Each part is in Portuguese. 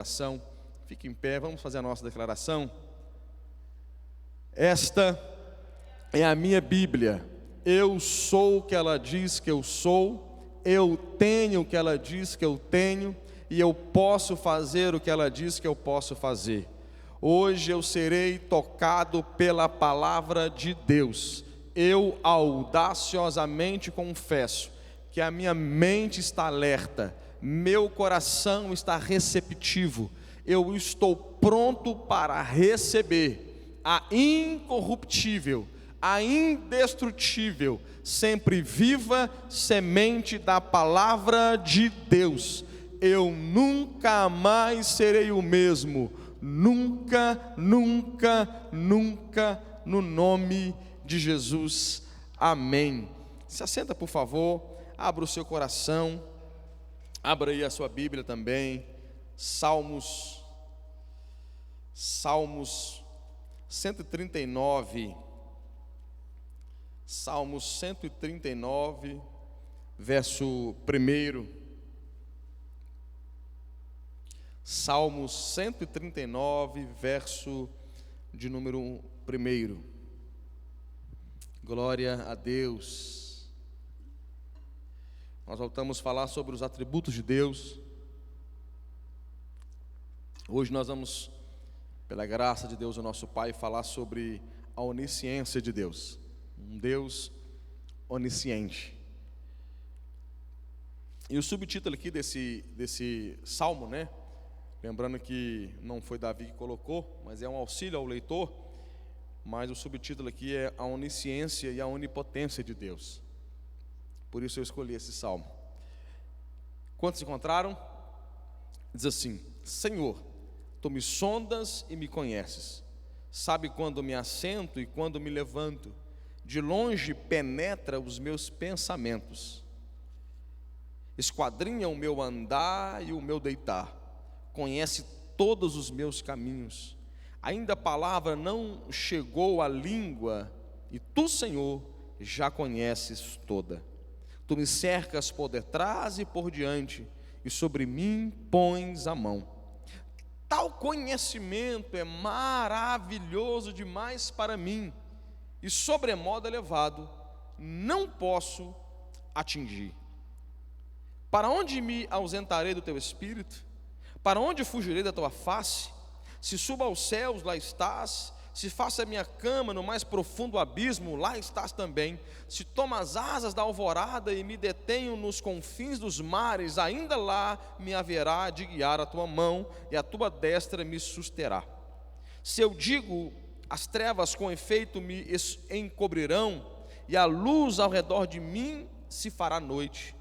Declaração. Fique em pé, vamos fazer a nossa declaração. Esta é a minha Bíblia. Eu sou o que ela diz que eu sou, eu tenho o que ela diz que eu tenho, e eu posso fazer o que ela diz que eu posso fazer. Hoje eu serei tocado pela palavra de Deus. Eu audaciosamente confesso que a minha mente está alerta, meu coração está receptivo, eu estou pronto para receber a incorruptível, a indestrutível, sempre viva semente da palavra de Deus. Eu nunca mais serei o mesmo, nunca, nunca, nunca, no nome de Jesus, amém. Se assenta, por favor, abra o seu coração, abra aí a sua Bíblia também. Salmos 139, Salmos 139, verso 1. Salmos 139, verso de número 1. Glória a Deus. Nós voltamos a falar sobre os atributos de Deus. Hoje nós vamos, pela graça de Deus, o nosso Pai, falar sobre a onisciência de Deus. Um Deus onisciente. E o subtítulo aqui desse salmo, né? Lembrando que não foi Davi que colocou, mas é um auxílio ao leitor. Mas o subtítulo aqui é a onisciência e a onipotência de Deus. Por isso eu escolhi esse salmo. Quantos encontraram? Diz assim: Senhor, Tu me sondas e me conheces. Sabe quando me assento e quando me levanto. De longe penetra os meus pensamentos. Esquadrinha o meu andar e o meu deitar. Conhece todos os meus caminhos. Ainda a palavra não chegou à língua, e Tu, Senhor, já conheces toda. Tu me cercas por detrás e por diante, e sobre mim pões a mão. Tal conhecimento é maravilhoso demais para mim, e sobremodo elevado, não posso atingir. Para onde me ausentarei do Teu Espírito? Para onde fugirei da Tua face? Se subo aos céus, lá estás. Se faço a minha cama no mais profundo abismo, lá estás também. Se tomo as asas da alvorada e me detenho nos confins dos mares, ainda lá me haverá de guiar a Tua mão, e a Tua destra me susterá. Se eu digo, as trevas com efeito me encobrirão, e a luz ao redor de mim se fará noite,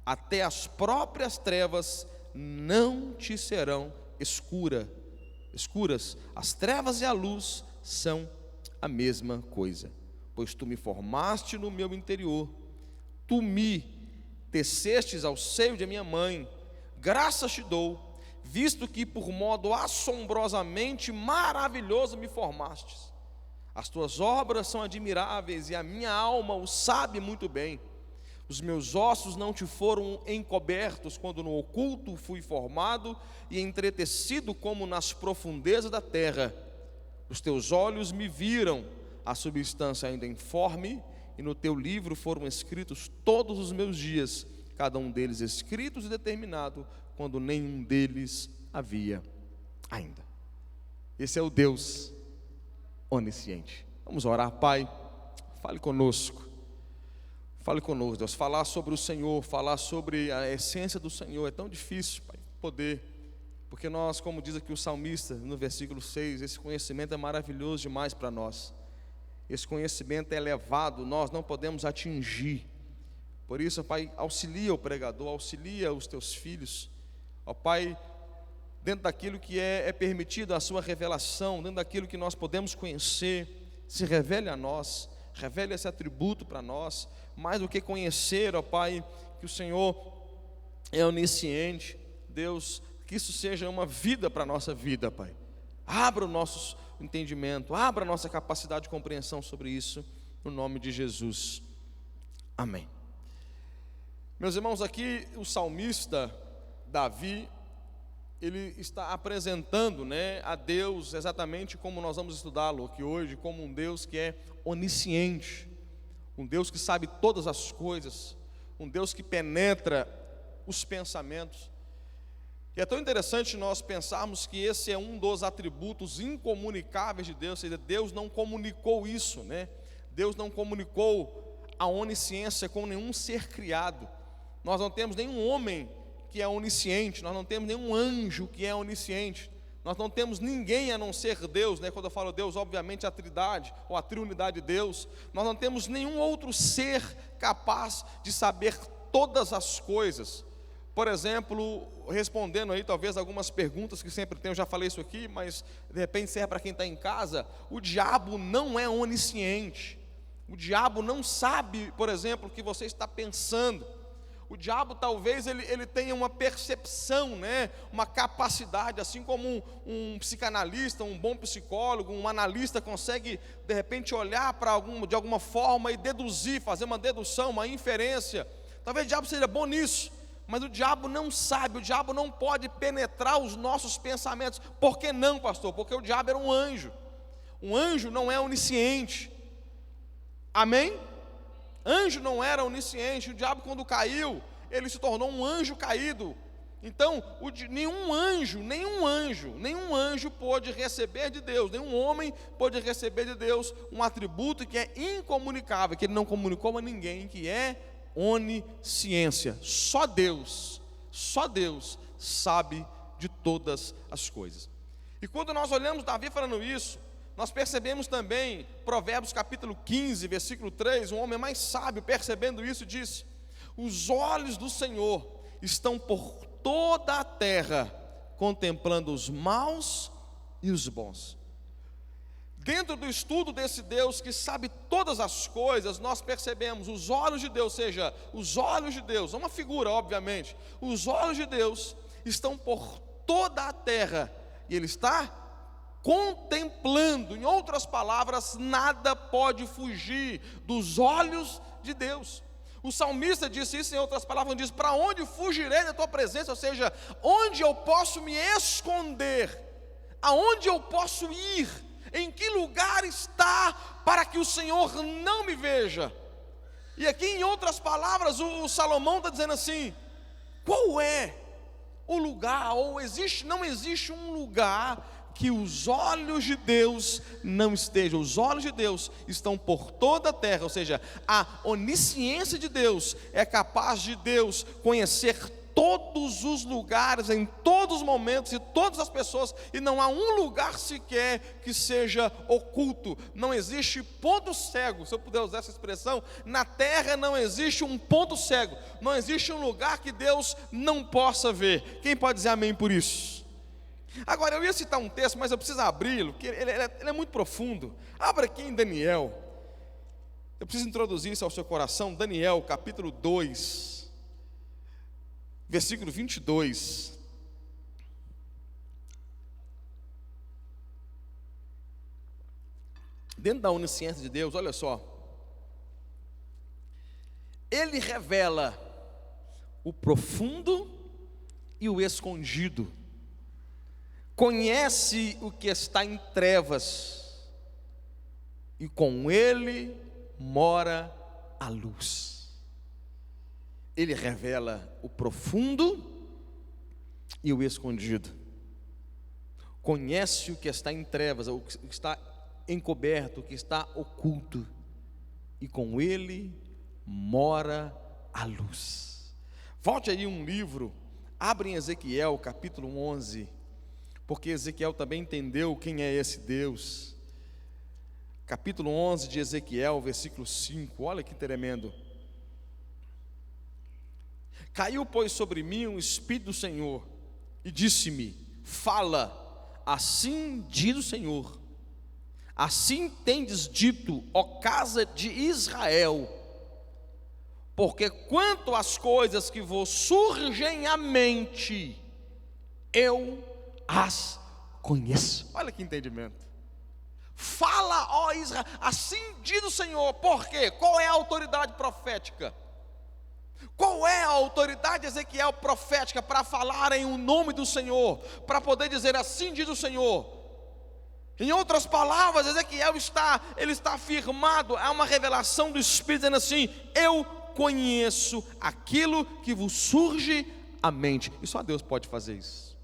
até as próprias trevas não te serão escuras. As trevas e a luz são a mesma coisa, pois Tu me formaste no meu interior, Tu me tecestes ao seio de minha mãe. Graças te dou, visto que por modo assombrosamente maravilhoso me formastes. As Tuas obras são admiráveis, e a minha alma o sabe muito bem. Os meus ossos não Te foram encobertos, quando no oculto fui formado e entretecido como nas profundezas da terra. Os Teus olhos me viram, a substância ainda informe, e no Teu livro foram escritos todos os meus dias, cada um deles escritos e determinado, quando nenhum deles havia ainda. Esse é o Deus onisciente. Vamos orar. Pai, fale conosco. Fale conosco, Deus. Falar sobre o Senhor, falar sobre a essência do Senhor é tão difícil, Pai, poder, porque nós, como diz aqui o salmista no versículo 6, esse conhecimento é maravilhoso demais para nós. Esse conhecimento é elevado, nós não podemos atingir. Por isso, Pai, auxilia o pregador, auxilia os Teus filhos, ó Pai, dentro daquilo que é permitido a Sua revelação, dentro daquilo que nós podemos conhecer, se revele a nós, revele esse atributo para nós. Mais do que conhecer, ó Pai, que o Senhor é onisciente, Deus, que isso seja uma vida para a nossa vida, Pai. Abra o nosso entendimento, abra a nossa capacidade de compreensão sobre isso, no nome de Jesus, amém. Meus irmãos, aqui o salmista Davi, ele está apresentando, né, a Deus exatamente como nós vamos estudá-lo aqui hoje, como um Deus que é onisciente, um Deus que sabe todas as coisas, um Deus que penetra os pensamentos. E é tão interessante nós pensarmos que esse é um dos atributos incomunicáveis de Deus, ou seja, Deus não comunicou isso, né? Deus não comunicou a onisciência com nenhum ser criado. Nós não temos nenhum homem que é onisciente, nós não temos nenhum anjo que é onisciente, nós não temos ninguém a não ser Deus, né? Quando eu falo Deus, obviamente a Trindade ou a triunidade de Deus. Nós não temos nenhum outro ser capaz de saber todas as coisas. Por exemplo, respondendo aí talvez algumas perguntas que sempre tem, eu já falei isso aqui, mas de repente serve para quem está em casa. O diabo não é onisciente, o diabo não sabe, por exemplo, o que você está pensando. O diabo talvez ele tenha uma percepção, né? Uma capacidade, assim como um psicanalista, um bom psicólogo, um analista consegue de repente olhar para de alguma forma e deduzir, fazer uma dedução, uma inferência. Talvez o diabo seja bom nisso, mas o diabo não sabe, o diabo não pode penetrar os nossos pensamentos. Por que não, pastor? Porque o diabo era um anjo. Um anjo não é onisciente. Amém? Anjo não era onisciente. O diabo, quando caiu, ele se tornou um anjo caído. Então, nenhum anjo pôde receber de Deus, nenhum homem pôde receber de Deus um atributo que é incomunicável, que ele não comunicou a ninguém, que é onisciência. Só Deus sabe de todas as coisas. E quando nós olhamos Davi falando isso, nós percebemos também, Provérbios capítulo 15, versículo 3, um homem mais sábio, percebendo isso, disse: os olhos do Senhor estão por toda a terra, contemplando os maus e os bons. Dentro do estudo desse Deus que sabe todas as coisas, nós percebemos os olhos de Deus, ou seja, os olhos de Deus, é uma figura obviamente, os olhos de Deus estão por toda a terra, e Ele está contemplando. Em outras palavras, nada pode fugir dos olhos de Deus. O salmista disse isso, em outras palavras, diz: para onde fugirei da tua presença? Ou seja, onde eu posso me esconder? Aonde eu posso ir? Em que lugar está para que o Senhor não me veja? E aqui, em outras palavras, o Salomão está dizendo assim: qual é o lugar, ou não existe um lugar que os olhos de Deus não estejam. Os olhos de Deus estão por toda a terra, ou seja, a onisciência de Deus é capaz de Deus conhecer todos os lugares, em todos os momentos e todas as pessoas, e não há um lugar sequer que seja oculto. Não existe ponto cego, se eu puder usar essa expressão. Na terra não existe um ponto cego, não existe um lugar que Deus não possa ver. Quem pode dizer amém por isso? Agora, eu ia citar um texto, mas eu preciso abri-lo, porque ele é muito profundo. Abra aqui em Daniel. Eu preciso introduzir isso ao seu coração. Daniel, capítulo 2, versículo 22. Dentro da onisciência de Deus, olha só. Ele revela o profundo e o escondido. Conhece o que está em trevas, e com ele mora a luz. Ele revela o profundo e o escondido. Conhece o que está em trevas, o que está encoberto, o que está oculto, e com ele mora a luz. Volte aí um livro, abre em Ezequiel capítulo 11, porque Ezequiel também entendeu quem é esse Deus. Capítulo 11 de Ezequiel, versículo 5, olha que tremendo. Caiu, pois, sobre mim o Espírito do Senhor, e disse-me: fala, assim diz o Senhor, assim tendes dito, ó casa de Israel, porque quanto às coisas que vos surgem à mente, eu as conheço. Olha que entendimento. Fala, ó Israel, assim diz o Senhor. Por quê? Qual é a autoridade profética? Qual é a autoridade de Ezequiel profética para falar em o nome do Senhor, para poder dizer assim diz o Senhor? Em outras palavras, Ezequiel está afirmado, há uma revelação do Espírito dizendo assim: eu conheço aquilo que vos surge à mente. E só Deus pode fazer isso.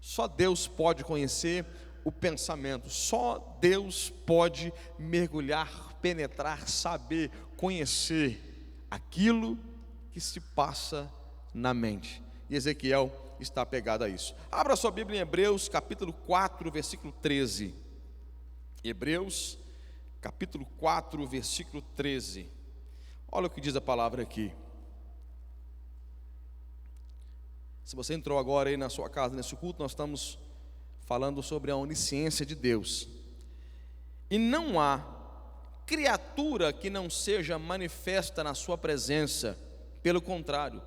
Só Deus pode conhecer o pensamento. Só Deus pode mergulhar, penetrar, saber, conhecer aquilo que se passa na mente. E Ezequiel está apegado a isso. Abra sua Bíblia em Hebreus capítulo 4, versículo 13. Hebreus capítulo 4, versículo 13. Olha o que diz a palavra aqui. Se você entrou agora aí na sua casa, nesse culto, nós estamos falando sobre a onisciência de Deus. E não há criatura que não seja manifesta na sua presença. Pelo contrário,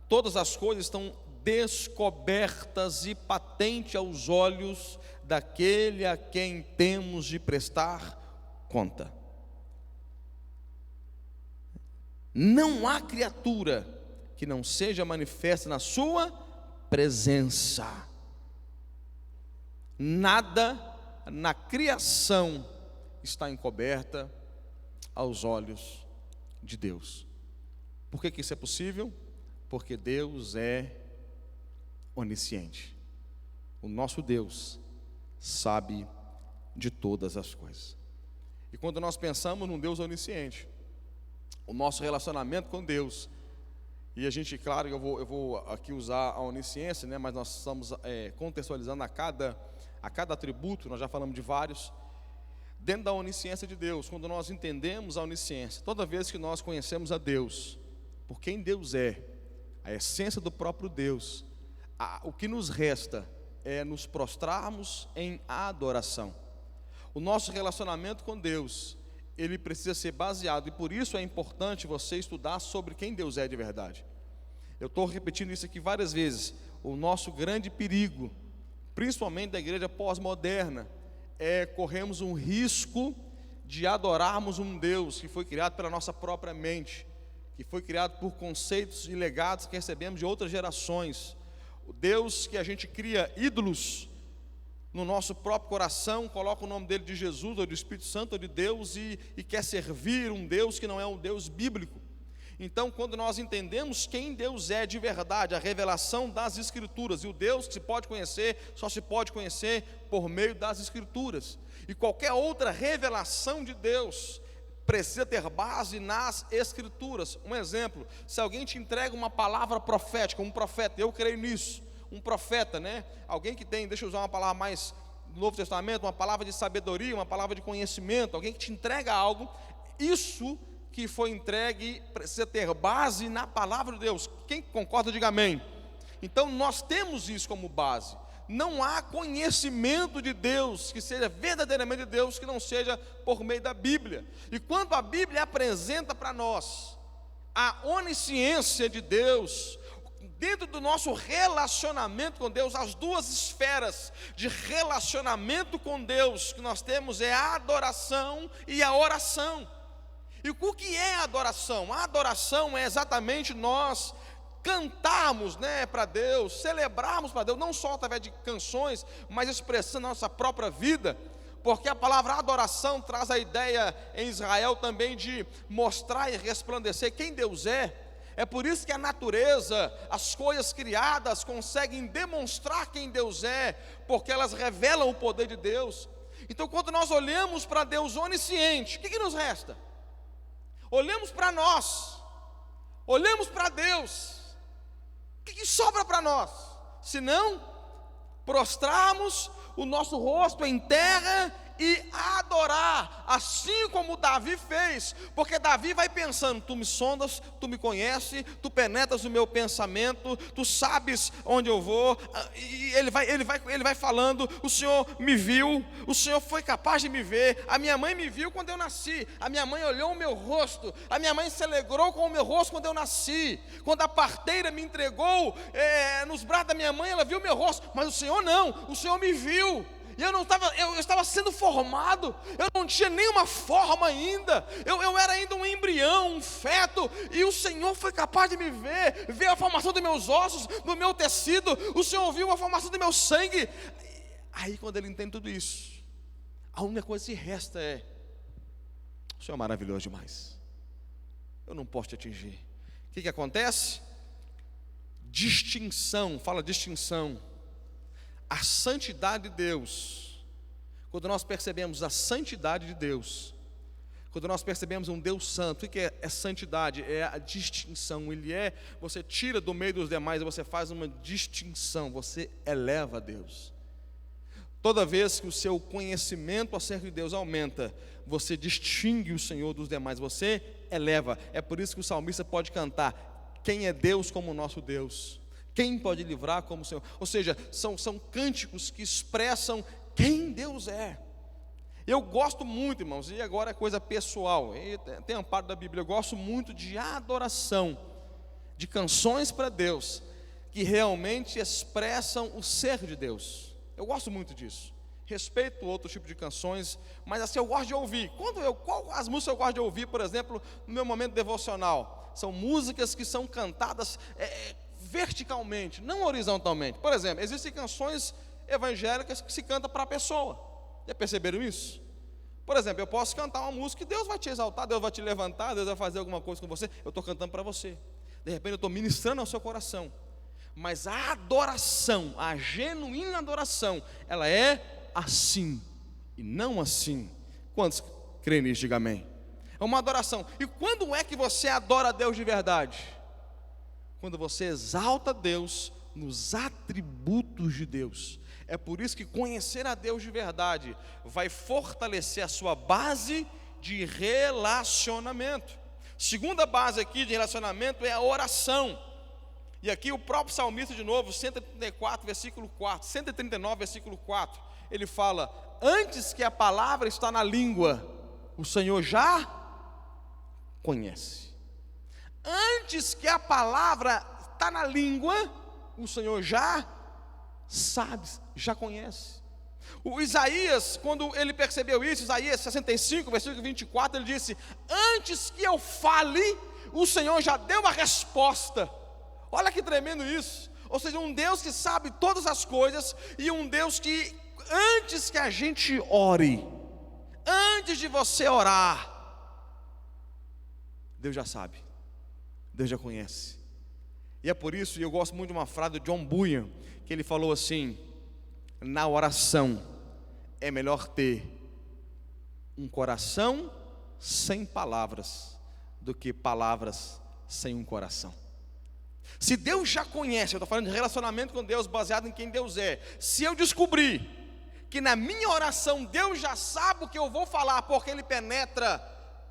todas as coisas estão descobertas e patentes aos olhos daquele a quem temos de prestar conta. Não há criatura que não seja manifesta na sua presença. Nada na criação está encoberta aos olhos de Deus. Por que isso é possível? Porque Deus é onisciente. O nosso Deus sabe de todas as coisas. E quando nós pensamos num Deus onisciente, o nosso relacionamento com Deus, e a gente, claro, eu vou aqui usar a onisciência, né, mas nós estamos contextualizando a cada atributo, nós já falamos de vários. Dentro da onisciência de Deus, quando nós entendemos a onisciência, toda vez que nós conhecemos a Deus, por quem Deus é, a essência do próprio Deus, o que nos resta é nos prostrarmos em adoração. O nosso relacionamento com Deus, ele precisa ser baseado, e por isso é importante você estudar sobre quem Deus é de verdade. Eu estou repetindo isso aqui várias vezes. O nosso grande perigo, principalmente da igreja pós-moderna, é corremos um risco de adorarmos um Deus que foi criado pela nossa própria mente, que foi criado por conceitos e legados que recebemos de outras gerações. O Deus que a gente cria ídolos no nosso próprio coração, coloca o nome dele de Jesus, ou do Espírito Santo, ou de Deus, e quer servir um Deus que não é um Deus bíblico. Então, quando nós entendemos quem Deus é de verdade, a revelação das Escrituras, e o Deus que se pode conhecer, só se pode conhecer por meio das Escrituras, e qualquer outra revelação de Deus precisa ter base nas Escrituras. Um exemplo: se alguém te entrega uma palavra profética, um profeta, eu creio nisso, um profeta, né? Alguém que tem, deixa eu usar uma palavra mais do Novo Testamento, uma palavra de sabedoria, uma palavra de conhecimento, alguém que te entrega algo, isso que foi entregue precisa ter base na palavra de Deus. Quem concorda, diga amém. Então nós temos isso como base. Não há conhecimento de Deus que seja verdadeiramente de Deus que não seja por meio da Bíblia. E quando a Bíblia apresenta para nós a onisciência de Deus, dentro do nosso relacionamento com Deus, as duas esferas de relacionamento com Deus que nós temos é a adoração e a oração. E o que é a adoração? A adoração é exatamente nós cantarmos, né, para Deus, celebrarmos para Deus, não só através de canções, mas expressando a nossa própria vida, porque a palavra adoração traz a ideia em Israel também de mostrar e resplandecer quem Deus é. É por isso que a natureza, as coisas criadas conseguem demonstrar quem Deus é, porque elas revelam o poder de Deus. Então, quando nós olhamos para Deus onisciente, o que nos resta? Olhamos para nós, olhamos para Deus, o que sobra para nós? Se não prostrarmos o nosso rosto em terra e adorar, assim como Davi fez, porque Davi vai pensando: tu me sondas, tu me conheces, tu penetras o meu pensamento, tu sabes onde eu vou, e ele vai falando: o Senhor me viu, o Senhor foi capaz de me ver, a minha mãe me viu quando eu nasci, a minha mãe olhou o meu rosto, a minha mãe se alegrou com o meu rosto quando eu nasci, quando a parteira me entregou nos braços da minha mãe, ela viu o meu rosto, mas o Senhor não, o Senhor me viu. E eu estava sendo formado, eu não tinha nenhuma forma ainda, eu era ainda um embrião, um feto, e o Senhor foi capaz de me ver a formação dos meus ossos, do meu tecido, o Senhor viu a formação do meu sangue. Aí quando ele entende tudo isso, a única coisa que resta é: o Senhor é maravilhoso demais, eu não posso te atingir. O que acontece? Distinção, fala distinção. A santidade de Deus, quando nós percebemos a santidade de Deus, quando nós percebemos um Deus santo, o que é santidade? É a distinção. Você tira do meio dos demais e você faz uma distinção, você eleva a Deus. Toda vez que o seu conhecimento acerca de Deus aumenta, você distingue o Senhor dos demais, você eleva. É por isso que o salmista pode cantar: quem é Deus como o nosso Deus? Quem pode livrar como o Senhor? Ou seja, são cânticos que expressam quem Deus é. Eu gosto muito, irmãos, e agora é coisa pessoal, tem uma parte da Bíblia, eu gosto muito de adoração, de canções para Deus, que realmente expressam o ser de Deus. Eu gosto muito disso. Respeito outro tipo de canções, mas assim eu gosto de ouvir. Qual as músicas eu gosto de ouvir, por exemplo, no meu momento devocional? São músicas que são cantadas verticalmente, não horizontalmente. Por exemplo, existem canções evangélicas que se canta para a pessoa. Já perceberam isso? Por exemplo, eu posso cantar uma música e Deus vai te exaltar, Deus vai te levantar, Deus vai fazer alguma coisa com você. Eu estou cantando para você. De repente eu estou ministrando ao seu coração. Mas a adoração, a genuína adoração, ela é assim e não assim. Quantos creem nisso? Diga amém. É uma adoração. E quando é que você adora a Deus de verdade? Quando você exalta Deus nos atributos de Deus. É por isso que conhecer a Deus de verdade vai fortalecer a sua base de relacionamento. Segunda base aqui de relacionamento é a oração. E aqui o próprio salmista de novo, 134, versículo 4, 139, versículo 4, ele fala: antes que a palavra está na língua, o Senhor já conhece. Antes que a palavra está na língua, o Senhor já sabe, já conhece. O Isaías, quando ele percebeu isso, Isaías 65, versículo 24, ele disse: antes que eu fale, o Senhor já deu a resposta. Olha que tremendo isso. Ou seja, um Deus que sabe todas as coisas, e um Deus que, antes que a gente ore, antes de você orar, Deus já sabe, Deus já conhece. E é por isso, e eu gosto muito de uma frase do John Bunyan, que ele falou assim: na oração é melhor ter um coração sem palavras do que palavras sem um coração. Se Deus já conhece, eu estou falando de relacionamento com Deus baseado em quem Deus é. Se eu descobrir que na minha oração Deus já sabe o que eu vou falar, porque Ele penetra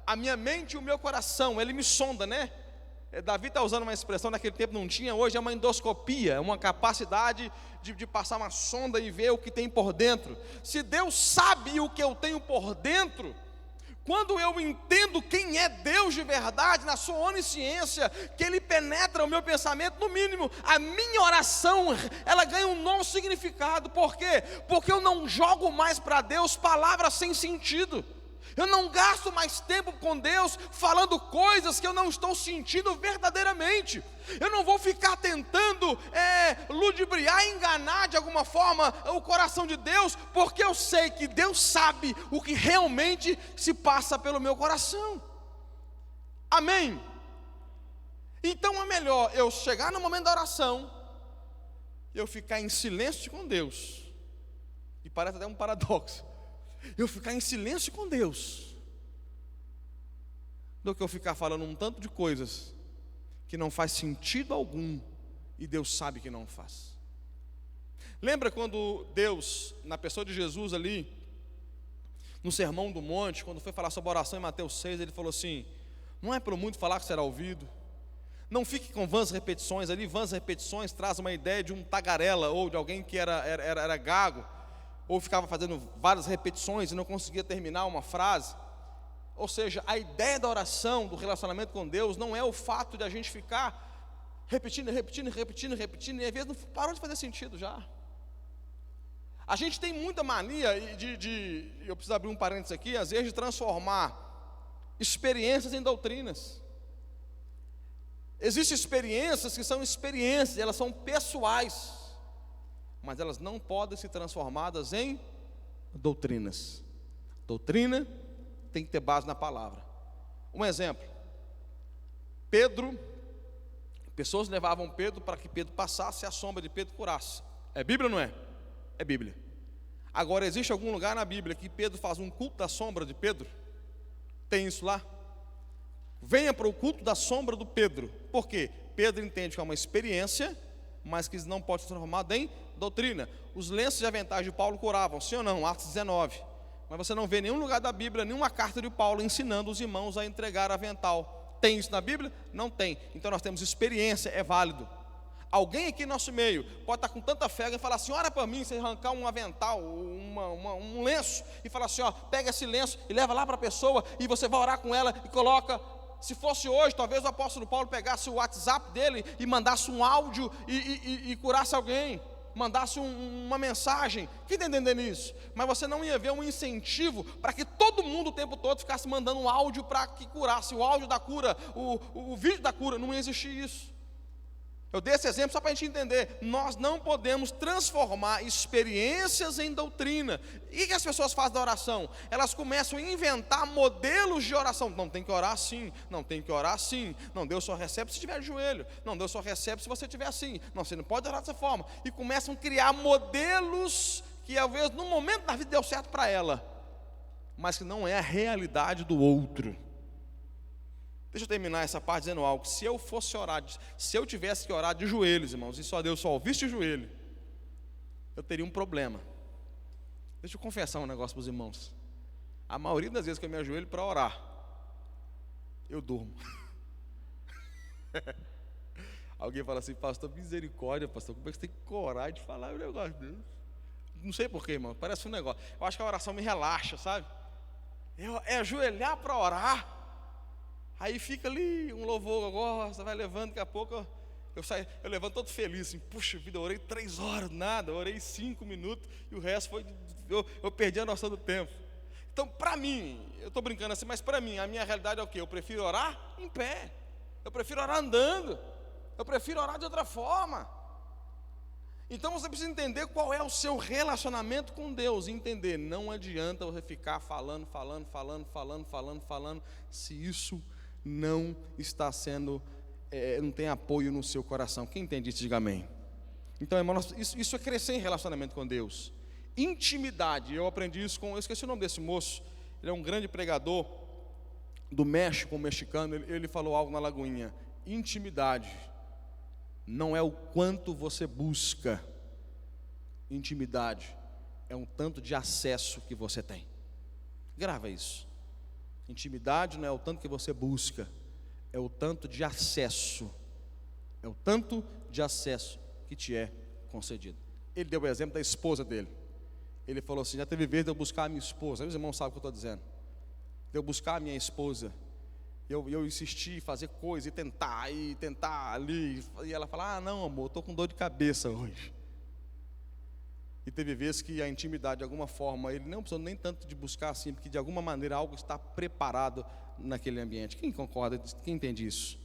a minha mente e o meu coração, Ele me sonda, né? Davi está usando uma expressão, naquele tempo não tinha, hoje é uma endoscopia, uma capacidade de passar uma sonda e ver o que tem por dentro. Se Deus sabe o que eu tenho por dentro, quando eu entendo quem é Deus de verdade, na sua onisciência, que Ele penetra o meu pensamento, no mínimo, a minha oração, ela ganha um novo significado. Por quê? Porque eu não jogo mais para Deus palavras sem sentido. Eu não gasto mais tempo com Deus falando coisas que eu não estou sentindo verdadeiramente. Eu não vou ficar tentando ludibriar, enganar de alguma forma o coração de Deus, porque eu sei que Deus sabe o que realmente se passa pelo meu coração. Amém? Então é melhor eu chegar no momento da oração, eu ficar em silêncio com Deus, e parece até um paradoxo, eu ficar em silêncio com Deus, do que eu ficar falando um tanto de coisas que não faz sentido algum, e Deus sabe que não faz. Lembra quando Deus, na pessoa de Jesus ali, no Sermão do Monte, quando foi falar sobre a oração em Mateus 6, Ele falou assim: não é pelo muito falar que será ouvido, não fique com vãs repetições. Ali vãs repetições traz uma ideia de um tagarela, ou de alguém que era gago, ou ficava fazendo várias repetições e não conseguia terminar uma frase. Ou seja, a ideia da oração, do relacionamento com Deus, não é o fato de a gente ficar repetindo, e às vezes não parou de fazer sentido já. A gente tem muita mania eu preciso abrir um parênteses aqui, às vezes de transformar experiências em doutrinas. Existem experiências que são experiências, elas são pessoais, mas elas não podem ser transformadas em doutrinas. Doutrina tem que ter base na palavra. Um exemplo, Pedro, pessoas levavam Pedro para que Pedro passasse e a sombra de Pedro curasse. É Bíblia ou não é? É Bíblia. Agora, existe algum lugar na Bíblia que Pedro faz um culto da sombra de Pedro? Tem isso lá? Venha para o culto da sombra do Pedro. Por quê? Pedro entende que é uma experiência, mas que não pode ser transformada em doutrina. Os lenços de aventais de Paulo curavam, sim ou não? Atos 19. Mas você não vê nenhum lugar da Bíblia, nenhuma carta de Paulo ensinando os irmãos a entregar avental. Tem isso na Bíblia? Não tem. Então nós temos experiência, é válido. Alguém aqui no nosso meio pode estar com tanta fé e falar assim: ora para mim, você arrancar um avental, um lenço, e falar assim: ó, pega esse lenço e leva lá para a pessoa, e você vai orar com ela e coloca. Se fosse hoje, talvez o apóstolo Paulo pegasse o WhatsApp dele e mandasse um áudio e curasse alguém, mandasse uma mensagem. Quem está entendendo isso? Mas você não ia ver um incentivo para que todo mundo o tempo todo ficasse mandando um áudio para que curasse, o áudio da cura, o vídeo da cura. Não ia existir isso. Eu dei esse exemplo só para a gente entender. Nós não podemos transformar experiências em doutrina. E o que as pessoas fazem da oração? Elas começam a inventar modelos de oração. Não, tem que orar assim. Não, tem que orar assim. Não, Deus só recebe se estiver de joelho. Não, Deus só recebe se você estiver assim. Não, você não pode orar dessa forma. E começam a criar modelos que, às vezes, no momento da vida deu certo para ela, mas que não é a realidade do outro. Deixa eu terminar essa parte dizendo algo. Se eu fosse orar, se eu tivesse que orar de joelhos, irmãos, e só Deus só ouvisse de joelho, eu teria um problema. Deixa eu confessar um negócio para os irmãos. A maioria das vezes que eu me ajoelho para orar, eu durmo. Alguém fala assim: pastor, misericórdia, pastor, como é que você tem coragem de falar um negócio desse? Não sei porquê, irmão, parece um negócio. Eu acho que a oração me relaxa, sabe? É ajoelhar para orar. Aí fica ali um louvor, eu gosto, vai levando, daqui a pouco eu levanto todo feliz, assim: puxa vida, eu orei 3 horas, nada, eu orei 5 minutos, e o resto foi, eu perdi a noção do tempo. Então, para mim, eu estou brincando assim, mas para mim, a minha realidade é o quê? Eu prefiro orar em pé, eu prefiro orar andando, eu prefiro orar de outra forma. Então você precisa entender qual é o seu relacionamento com Deus, e entender, não adianta você ficar falando, se isso não está sendo, não tem apoio no seu coração. Quem entende isso, diga amém. Então, irmão, isso é crescer em relacionamento com Deus. Intimidade, eu aprendi isso eu esqueci o nome desse moço, ele é um grande pregador do México, um mexicano. Ele falou algo na Lagoinha: intimidade não é o quanto você busca, intimidade é um tanto de acesso que você tem. Grava isso. Intimidade não é o tanto que você busca, é o tanto de acesso. É o tanto de acesso que te é concedido. Ele deu o exemplo da esposa dele. Ele falou assim: já teve vez de eu buscar a minha esposa. Os irmãos sabem o que eu estou dizendo. De eu buscar a minha esposa, eu insisti em fazer coisa, e tentar ali. E ela fala: ah, não, amor, estou com dor de cabeça hoje. E teve vezes que a intimidade, de alguma forma, ele não precisou nem tanto de buscar assim, porque de alguma maneira algo está preparado naquele ambiente. Quem concorda? Quem entende isso?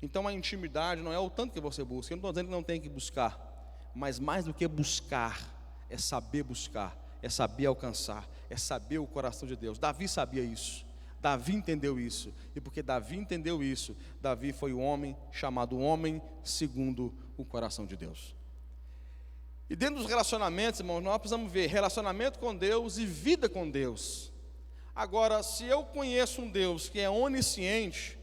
Então a intimidade não é o tanto que você busca. Eu não estou dizendo que não tem que buscar, mas mais do que buscar, é saber alcançar, é saber o coração de Deus. Davi sabia isso, Davi entendeu isso, e porque Davi entendeu isso, Davi foi o homem chamado homem segundo o coração de Deus. E dentro dos relacionamentos, irmãos, nós precisamos ver relacionamento com Deus e vida com Deus. Agora, se eu conheço um Deus que é onisciente,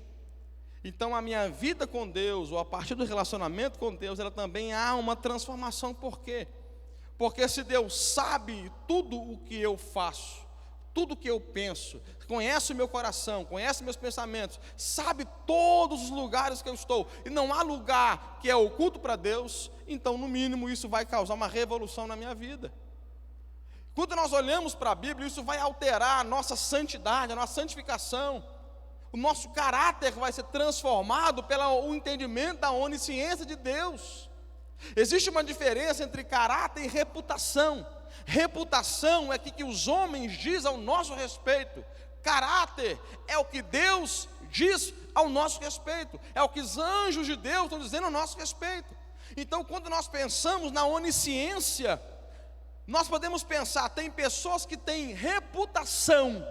então a minha vida com Deus, ou a partir do relacionamento com Deus, ela também há uma transformação. Por quê? Porque se Deus sabe tudo o que eu faço, tudo o que eu penso, conhece o meu coração, conhece meus pensamentos, sabe todos os lugares que eu estou, e não há lugar que é oculto para Deus, então no mínimo isso vai causar uma revolução na minha vida. Quando nós olhamos para a Bíblia, isso vai alterar a nossa santidade, a nossa santificação, o nosso caráter vai ser transformado pelo entendimento da onisciência de Deus. Existe uma diferença entre caráter e reputação. Reputação é o que os homens dizem ao nosso respeito. Caráter é o que Deus diz ao nosso respeito, é o que os anjos de Deus estão dizendo ao nosso respeito. Então, quando nós pensamos na onisciência, nós podemos pensar, tem pessoas que têm reputação,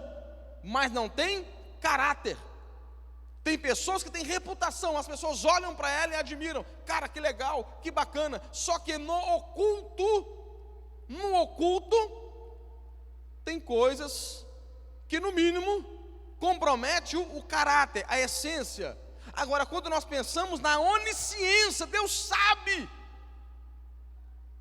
mas não têm caráter. Tem pessoas que têm reputação, as pessoas olham para ela e admiram, cara, que legal, que bacana, só que no oculto, tem coisas que no mínimo compromete o caráter, a essência. Agora, quando nós pensamos na onisciência, Deus sabe,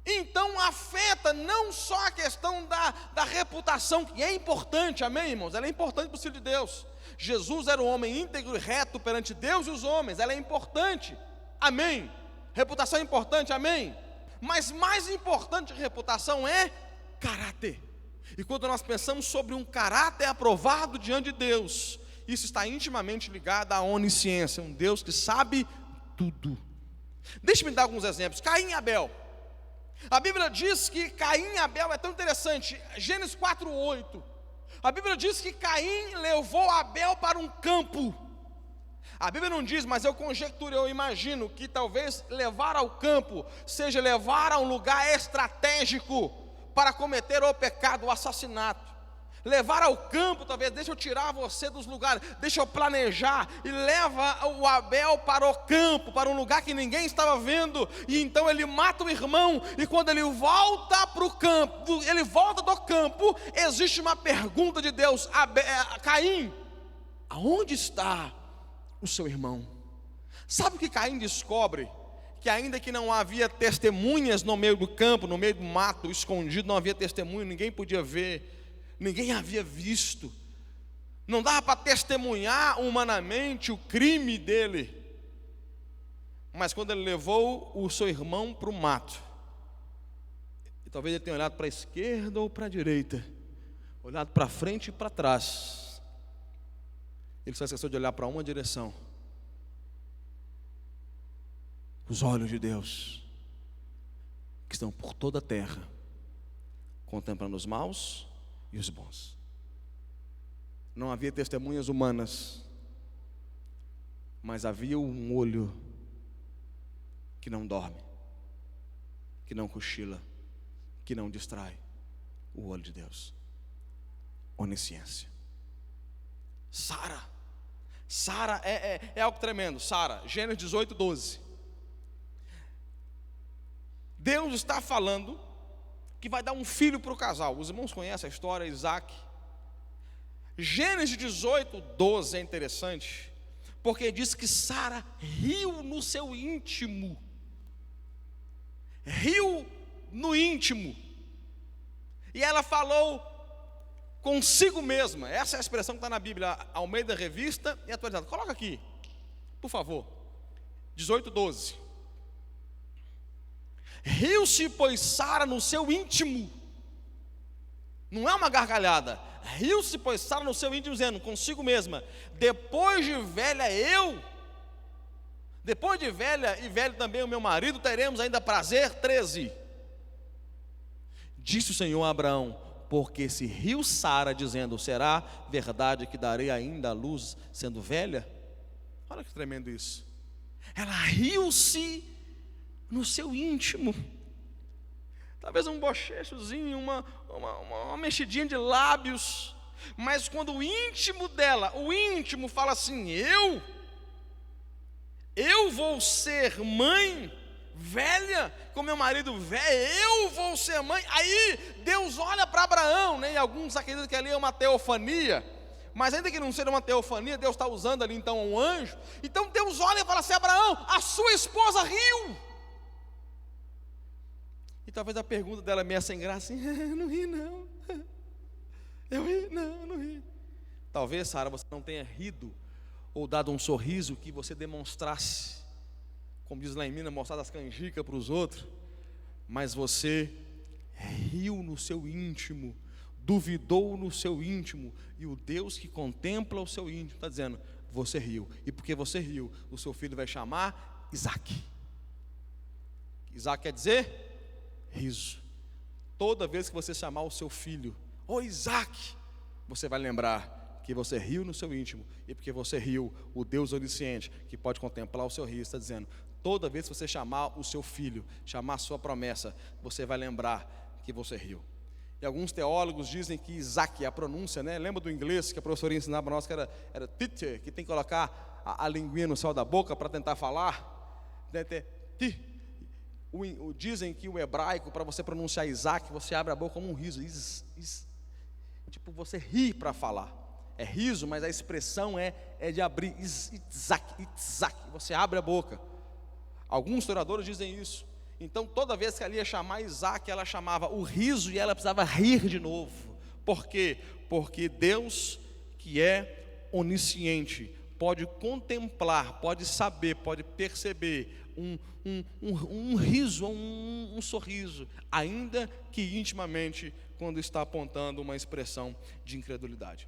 então afeta não só a questão da reputação, que é importante, amém, irmãos? Ela é importante para o Filho de Deus. Jesus era um homem íntegro e reto perante Deus e os homens, ela é importante, amém? Reputação é importante, amém? Mas mais importante que reputação é caráter. E quando nós pensamos sobre um caráter aprovado diante de Deus, isso está intimamente ligado à onisciência, um Deus que sabe tudo. Deixe-me dar alguns exemplos. Caim e Abel. A Bíblia diz que Caim e Abel é tão interessante. Gênesis 4:8. A Bíblia diz que Caim levou Abel para um campo. A Bíblia não diz, mas eu conjecturo, eu imagino que talvez levar ao campo seja levar a um lugar estratégico para cometer o pecado, o assassinato. Levar ao campo, talvez, deixa eu tirar você dos lugares, deixa eu planejar, e leva o Abel para o campo, para um lugar que ninguém estava vendo, e então ele mata o irmão, e quando ele volta para o campo, ele volta do campo, existe uma pergunta de Deus: Caim, aonde está o seu irmão? Sabe o que Caim descobre? Que ainda que não havia testemunhas no meio do campo, no meio do mato, escondido, não havia testemunho, ninguém podia ver, ninguém havia visto, não dava para testemunhar humanamente o crime dele. Mas quando ele levou o seu irmão para o mato, e talvez ele tenha olhado para a esquerda ou para a direita, olhado para frente e para trás, ele só esqueceu de olhar para uma direção: os olhos de Deus, que estão por toda a terra, contemplando os maus e os bons. Não havia testemunhas humanas, mas havia um olho que não dorme, que não cochila, que não distrai. O olho de Deus. Onisciência. Sara é algo tremendo. Sara, Gênesis 18:12. Deus está falando que vai dar um filho para o casal. Os irmãos conhecem a história, Isaac. Gênesis 18:12 é interessante, porque diz que Sara riu no seu íntimo. Riu no íntimo. E ela falou consigo mesma. Essa é a expressão que está na Bíblia, Almeida Revista e Atualizada. Coloca aqui, por favor. 18:12. Riu-se, pois, Sara no seu íntimo. Não é uma gargalhada. Riu-se, pois, Sara no seu íntimo, dizendo consigo mesma: depois de velha depois de velha e velho também o meu marido, teremos ainda prazer. 13. Disse o Senhor a Abraão: porque se riu Sara, dizendo: será verdade que darei ainda a luz sendo velha? Olha que tremendo isso. Ela riu-se no seu íntimo. Talvez um bochechozinho, uma mexidinha de lábios. Mas quando o íntimo dela, o íntimo fala assim: eu vou ser mãe velha, com meu marido velho, eu vou ser mãe. Aí Deus olha para Abraão, né? E alguns acreditam que ali é uma teofania, mas ainda que não seja uma teofania, Deus está usando ali então um anjo. Então Deus olha e fala assim: Abraão, a sua esposa riu. E talvez a pergunta dela meio sem graça, assim: não ri não, eu ri, não ri. Talvez, Sara, você não tenha rido ou dado um sorriso que você demonstrasse, como diz lá em Minas, mostrar as canjicas para os outros, mas você riu no seu íntimo, duvidou no seu íntimo, e o Deus que contempla o seu íntimo está dizendo: você riu, e porque você riu, o seu filho vai chamar Isaac. Isaac quer dizer riso. toda vez que você chamar o seu filho, ô Isaac, você vai lembrar que você riu no seu íntimo, e porque você riu, o Deus onisciente, que pode contemplar o seu riso, está dizendo, toda vez que você chamar o seu filho, chamar a sua promessa, você vai lembrar que você riu. E alguns teólogos dizem que Isaac, a pronúncia, né? Lembra do inglês que a professora ensinava para nós, que era teacher, que tem que colocar a linguinha no céu da boca para tentar falar, dizem que o hebraico, para você pronunciar Isaac, você abre a boca como um riso, tipo você ri para falar, é riso, mas a expressão é de abrir, Isaac, você abre a boca. Alguns historiadores dizem isso. Então toda vez que ela ia chamar Isaac, ela chamava o riso e ela precisava rir de novo. Por quê? Porque Deus, que é onisciente, pode contemplar, pode saber, pode perceber um riso, um sorriso, ainda que intimamente, quando está apontando uma expressão de incredulidade.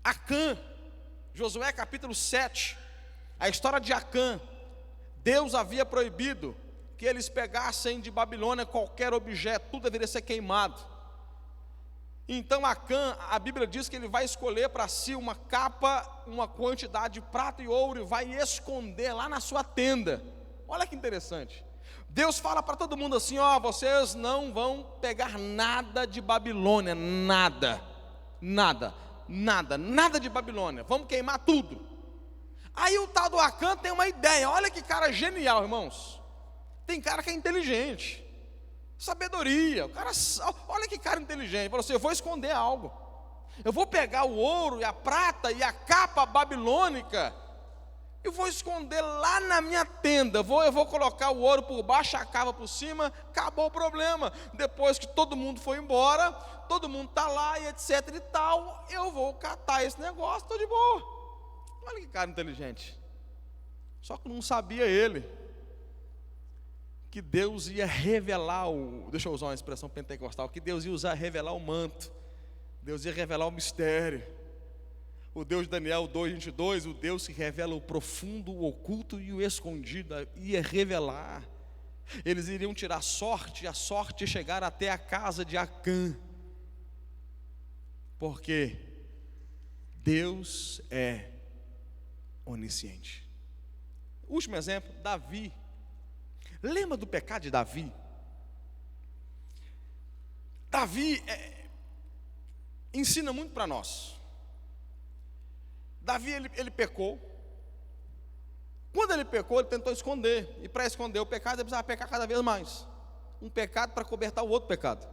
Acã, Josué capítulo 7, a história de Acã. Deus havia proibido que eles pegassem de Babilônia qualquer objeto, tudo deveria ser queimado. Então Acã, a Bíblia diz que ele vai escolher para si uma capa, uma quantidade de prata e ouro, e vai esconder lá na sua tenda. Olha que interessante. Deus fala para todo mundo assim, ó, vocês não vão pegar nada de Babilônia, nada de Babilônia, vamos queimar tudo. Aí o tal do Acã tem uma ideia, olha que cara genial, irmãos. Tem cara que é inteligente, sabedoria, o cara, olha que cara inteligente, falou assim, eu vou esconder algo, eu vou pegar o ouro e a prata e a capa babilônica, eu vou esconder lá na minha tenda, eu vou colocar o ouro por baixo, a capa por cima, acabou o problema. Depois que todo mundo foi embora, todo mundo está lá e etc e tal, eu vou catar esse negócio, estou de boa. Olha que cara inteligente. Só que não sabia ele que Deus ia revelar deixa eu usar uma expressão pentecostal, que Deus ia revelar o manto, Deus ia revelar o mistério. O Deus de Daniel 2:22, o Deus que revela o profundo, o oculto e o escondido, ia revelar. Eles iriam tirar sorte, e a sorte ia chegar até a casa de Acã, porque Deus é onisciente. Último exemplo, Davi. Lembra do pecado de Davi? Davi ensina muito para nós. Davi ele pecou. Quando ele pecou, ele tentou esconder. E para esconder o pecado, ele precisava pecar cada vez mais. Um pecado para cobertar o outro pecado.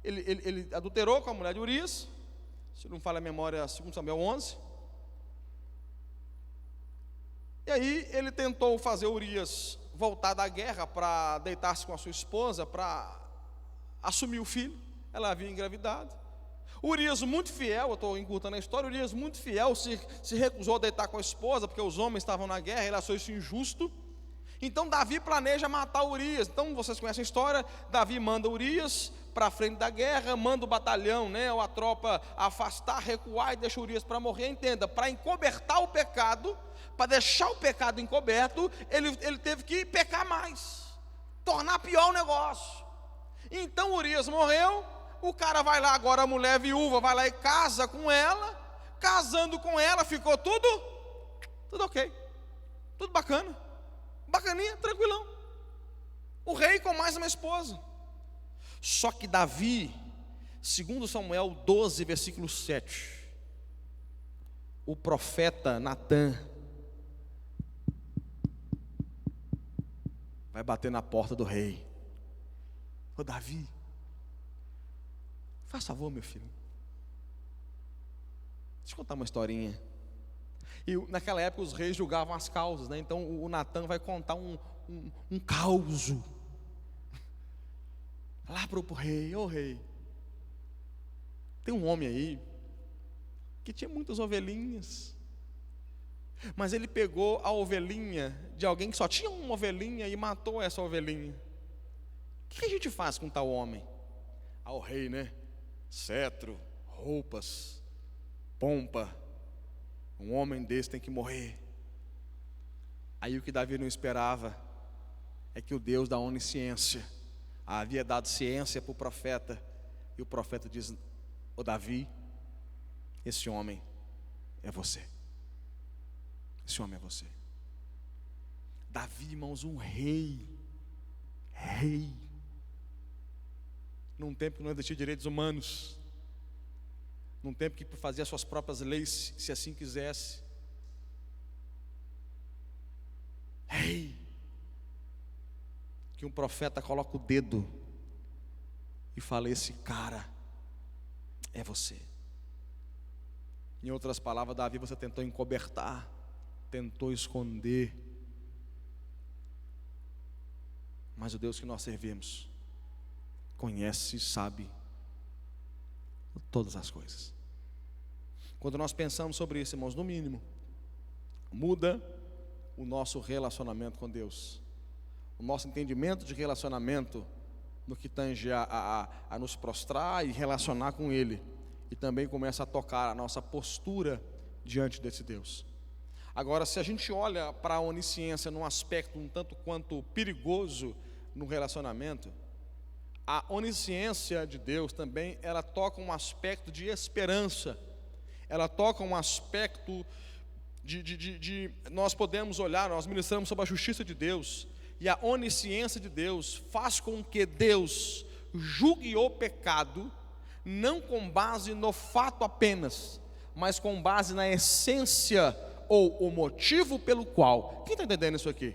Ele adulterou com a mulher de Urias, se não falha a memória, 2 Samuel 11. E aí ele tentou fazer Urias voltar da guerra para deitar-se com a sua esposa, para assumir o filho. Ela havia engravidado. Urias muito fiel, eu estou encurtando a história, Urias muito fiel, se recusou a deitar com a esposa, porque os homens estavam na guerra, ele achou isso injusto. Então Davi planeja matar Urias. Então vocês conhecem a história, Davi manda Urias para a frente da guerra, manda o batalhão, ou a tropa afastar, recuar e deixa Urias para morrer. Entenda, para encobertar o pecado, para deixar o pecado encoberto, ele teve que pecar mais, tornar pior o negócio. Então Urias morreu, o cara vai lá, agora a mulher viúva vai lá e casa com ela, casando com ela, ficou tudo ok, tudo bacana, bacaninha, tranquilão. O rei com mais uma esposa. Só que Davi, segundo Samuel 12, versículo 7, o profeta Natã vai bater na porta do rei. Ô Davi, faz favor, meu filho, deixa eu contar uma historinha. E naquela época os reis julgavam as causas, Então o Natã vai contar um caos lá para o rei. Ô rei, tem um homem aí que tinha muitas ovelhinhas, mas ele pegou a ovelhinha de alguém que só tinha uma ovelhinha e matou essa ovelhinha. O que a gente faz com tal homem? O rei, cetro, roupas, pompa, um homem desse tem que morrer. Aí o que Davi não esperava é que o Deus da onisciência, havia dado ciência para o profeta, e o profeta diz: ô Davi, esse homem é você. Esse homem é você. Davi, irmãos, um rei, num tempo que não existia direitos humanos, num tempo que fazia suas próprias leis, se assim quisesse. Rei, que um profeta coloca o dedo e fala: esse cara é você. Em outras palavras, Davi, você tentou encobertar, tentou esconder, mas o Deus que nós servimos conhece e sabe todas as coisas. Quando nós pensamos sobre isso, irmãos, no mínimo, muda o nosso relacionamento com Deus, o nosso entendimento de relacionamento no que tange a nos prostrar e relacionar com Ele, e também começa a tocar a nossa postura diante desse Deus. Agora, se a gente olha para a onisciência num aspecto um tanto quanto perigoso no relacionamento, a onisciência de Deus também, ela toca um aspecto de esperança, ela toca um aspecto nós podemos olhar, nós ministramos sobre a justiça de Deus, e a onisciência de Deus faz com que Deus julgue o pecado, não com base no fato apenas, mas com base na essência ou o motivo pelo qual. Quem está entendendo isso aqui?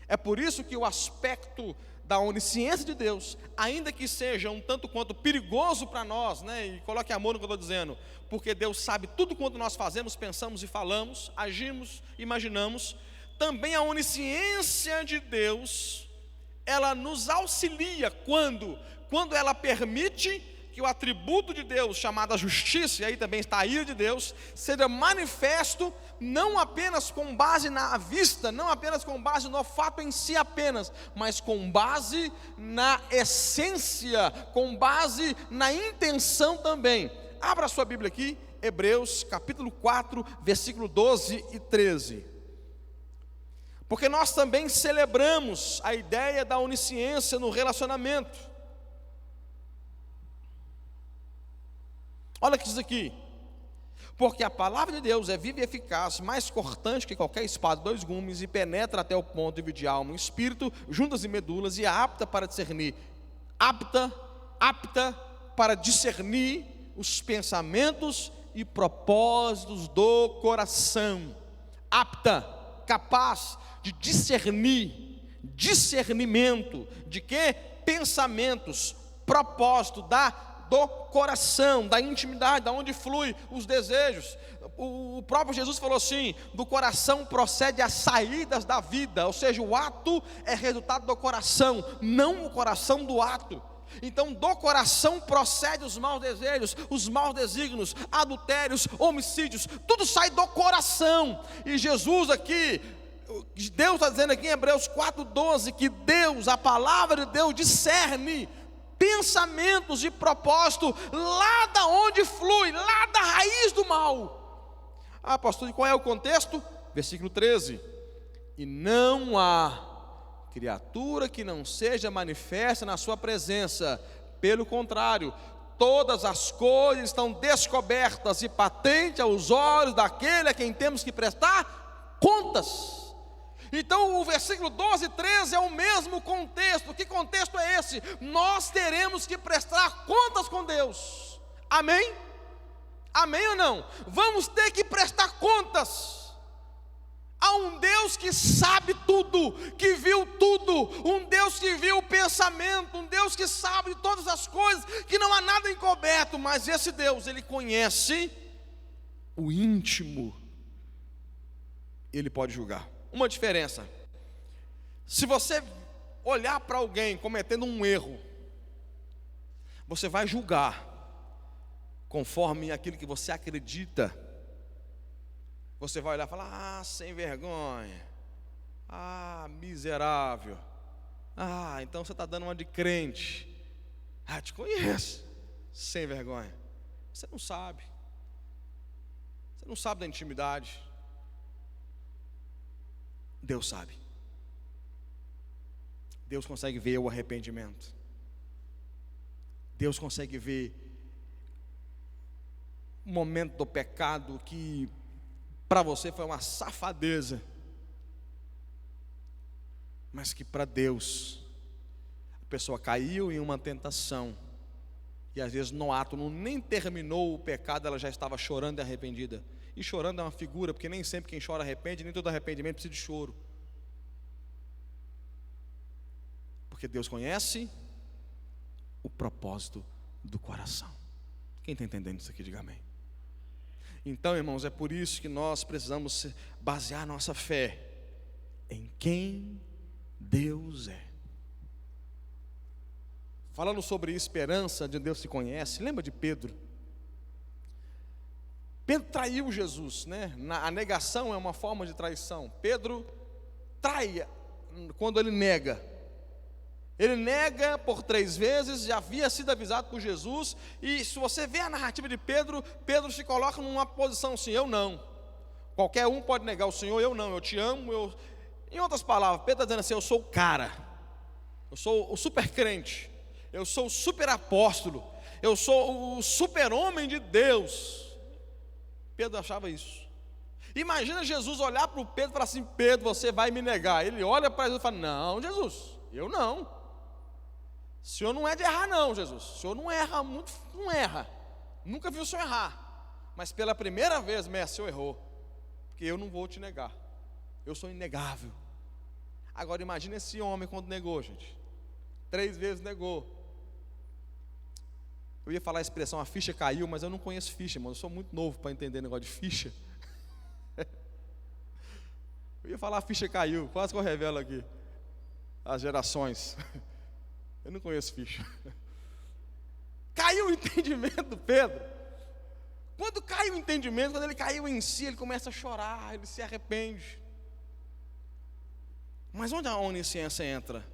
É por isso que o aspecto da onisciência de Deus, ainda que seja um tanto quanto perigoso para nós, e coloque amor no que eu estou dizendo, porque Deus sabe tudo quanto nós fazemos, pensamos e falamos, agimos, imaginamos. Também a onisciência de Deus, ela nos auxilia quando ela permite que o atributo de Deus, chamado a justiça, e aí também está a ira de Deus, seja manifesto, não apenas com base na vista, não apenas com base no fato em si apenas, mas com base na essência, com base na intenção também. Abra a sua Bíblia aqui, Hebreus capítulo 4, versículo 12 e 13. Porque nós também celebramos a ideia da onisciência no relacionamento. Olha o que diz aqui: porque a palavra de Deus é viva e eficaz, mais cortante que qualquer espada de 2 gumes, e penetra até o ponto de dividir alma e espírito, juntas e medulas, e é apta para discernir, apta para discernir os pensamentos e propósitos do coração. Apta, capaz de discernimento de quê? Pensamentos, propósito do coração, da intimidade, da onde flui os desejos. O próprio Jesus falou assim: do coração procede as saídas da vida, ou seja, o ato é resultado do coração, não o coração do ato. Então do coração procede os maus desejos, os maus desígnios, adultérios, homicídios, tudo sai do coração. E Jesus aqui, Deus está dizendo aqui em Hebreus 4,12, que Deus, a palavra de Deus, discerne pensamentos e propósito lá da onde flui, lá da raiz do mal. Pastor, e qual é o contexto? Versículo 13: e não há criatura que não seja manifesta na sua presença, pelo contrário, todas as coisas estão descobertas e patentes aos olhos daquele a quem temos que prestar contas. Então o versículo 12 e 13 é o mesmo contexto. Que contexto é esse? Nós teremos que prestar contas com Deus. Amém? Amém ou não? Vamos ter que prestar contas a um Deus que sabe tudo, que viu tudo, um Deus que viu o pensamento, um Deus que sabe de todas as coisas, que não há nada encoberto. Mas esse Deus, Ele conhece o íntimo, Ele pode julgar. Uma diferença: se você olhar para alguém cometendo um erro, você vai julgar conforme aquilo que você acredita. Você vai olhar e falar: sem vergonha, miserável, então você está dando uma de crente. Te conheço, sem vergonha. Você não sabe da intimidade. Deus sabe. Deus consegue ver o arrependimento. Deus consegue ver um momento do pecado que para você foi uma safadeza, mas que para Deus a pessoa caiu em uma tentação, e às vezes no ato nem terminou o pecado, ela já estava chorando e arrependida. E chorando é uma figura, porque nem sempre quem chora arrepende, nem todo arrependimento precisa de choro. Porque Deus conhece o propósito do coração. Quem está entendendo isso aqui, diga amém. Então, irmãos, é por isso que nós precisamos basear nossa fé em quem Deus é. Falando sobre esperança, de Deus se conhece, lembra de Pedro? Pedro traiu Jesus, né? A negação é uma forma de traição. Pedro trai quando ele nega. Ele nega por 3 vezes, já havia sido avisado por Jesus. E se você vê a narrativa de Pedro, Pedro se coloca numa posição assim: eu não. Qualquer um pode negar o Senhor, eu não, eu te amo. Em outras palavras, Pedro está dizendo assim: eu sou o cara, eu sou o super crente, eu sou o super apóstolo, eu sou o super homem de Deus. Pedro achava isso. Imagina Jesus olhar para o Pedro e falar assim: Pedro, você vai me negar. Ele olha para Jesus e fala: não, Jesus, eu não. O Senhor não é de errar não, Jesus. O Senhor não erra muito, não erra. Nunca vi o Senhor errar. Mas pela primeira vez, mestre, o Senhor errou. Porque eu não vou te negar. Eu sou inegável. Agora imagina esse homem quando negou, gente. 3 vezes negou. Eu ia falar a expressão, a ficha caiu, mas eu não conheço ficha, irmão. Eu sou muito novo para entender negócio de ficha. Eu ia falar a ficha caiu, quase que eu revelo aqui as gerações. Eu não conheço ficha. Caiu o entendimento do Pedro. Quando cai o entendimento, quando ele caiu em si, ele começa a chorar, ele se arrepende. Mas onde a onisciência entra?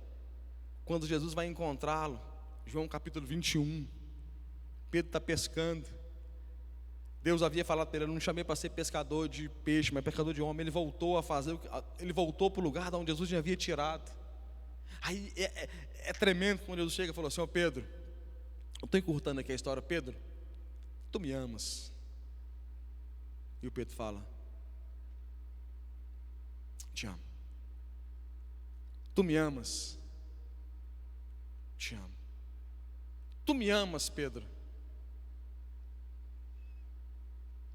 Quando Jesus vai encontrá-lo. João capítulo 21. Pedro está pescando. Deus havia falado para ele: eu não chamei para ser pescador de peixe, mas pescador de homem. Ele voltou a fazer, ele voltou para o lugar de onde Jesus já havia tirado. Aí é tremendo quando Jesus chega e falou assim: ó Pedro, eu estou encurtando aqui a história. Pedro, tu me amas? E o Pedro fala: te amo. Tu me amas? Te amo. Tu me amas, Pedro?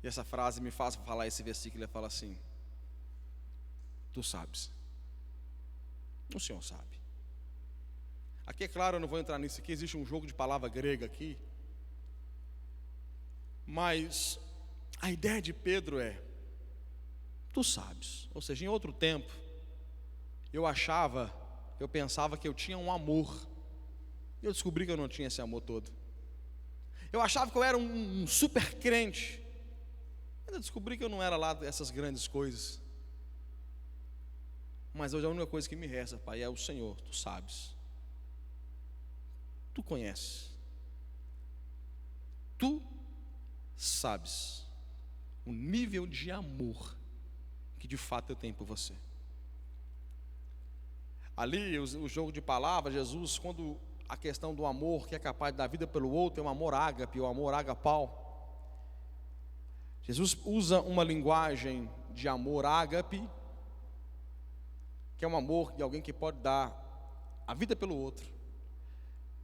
E essa frase me faz falar esse versículo. Ele fala assim: tu sabes. O Senhor sabe. Aqui é claro, eu não vou entrar nisso aqui, existe um jogo de palavra grega aqui. Mas a ideia de Pedro é: tu sabes. Ou seja, em outro tempo, eu pensava que eu tinha um amor. E eu descobri que eu não tinha esse amor todo. Eu achava que eu era um super crente. Mas eu descobri que eu não era lá dessas grandes coisas. Mas hoje a única coisa que me resta, Pai, é o Senhor. Tu sabes. Tu conheces. Tu sabes o nível de amor que de fato eu tenho por você. Ali, o jogo de palavras, Jesus, quando a questão do amor que é capaz de dar vida pelo outro, é um amor ágape, o amor agapau. Jesus usa uma linguagem de amor ágape, que é um amor de alguém que pode dar a vida pelo outro,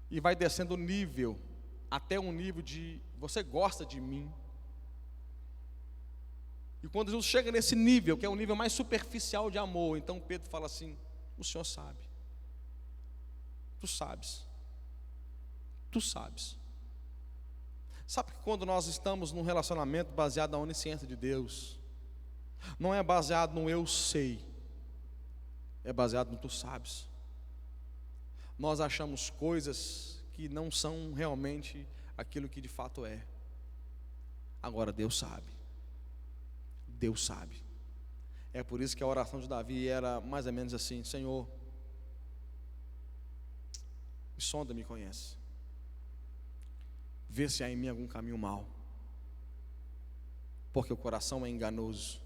e vai descendo o nível, até um nível de: você gosta de mim. E quando Jesus chega nesse nível, que é o nível mais superficial de amor, então Pedro fala assim: o Senhor sabe. Tu sabes. Tu sabes. Sabe que quando nós estamos num relacionamento baseado na onisciência de Deus, não é baseado no eu sei, é baseado no tu sabes. Nós achamos coisas que não são realmente aquilo que de fato é. Agora Deus sabe. Deus sabe. É por isso que a oração de Davi era mais ou menos assim: Senhor, me sonda, me conhece. Vê se há em mim algum caminho mau, porque o coração é enganoso.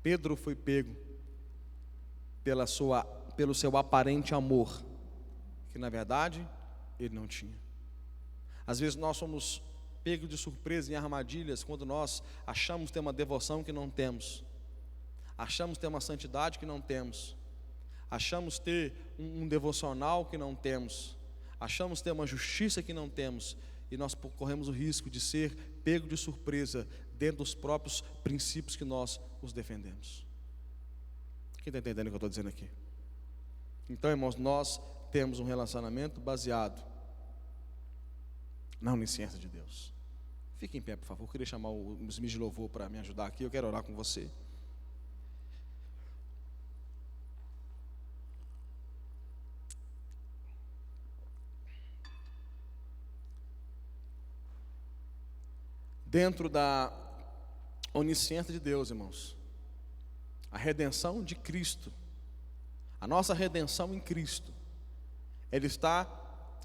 Pedro foi pego pelo seu aparente amor, que na verdade ele não tinha. Às vezes nós somos pegos de surpresa em armadilhas quando nós achamos ter uma devoção que não temos, achamos ter uma santidade que não temos, achamos ter um devocional que não temos, achamos ter uma justiça que não temos, e nós corremos o risco de ser pego de surpresa dentro dos próprios princípios que nós os defendemos. Quem está entendendo o que eu estou dizendo aqui? Então, irmãos, nós temos um relacionamento baseado na onisciência de Deus. Fique em pé, por favor. Eu queria chamar os ministros de louvor para me ajudar aqui. Eu quero orar com você. Dentro da onisciência de Deus, irmãos, a redenção de Cristo, a nossa redenção em Cristo, ela está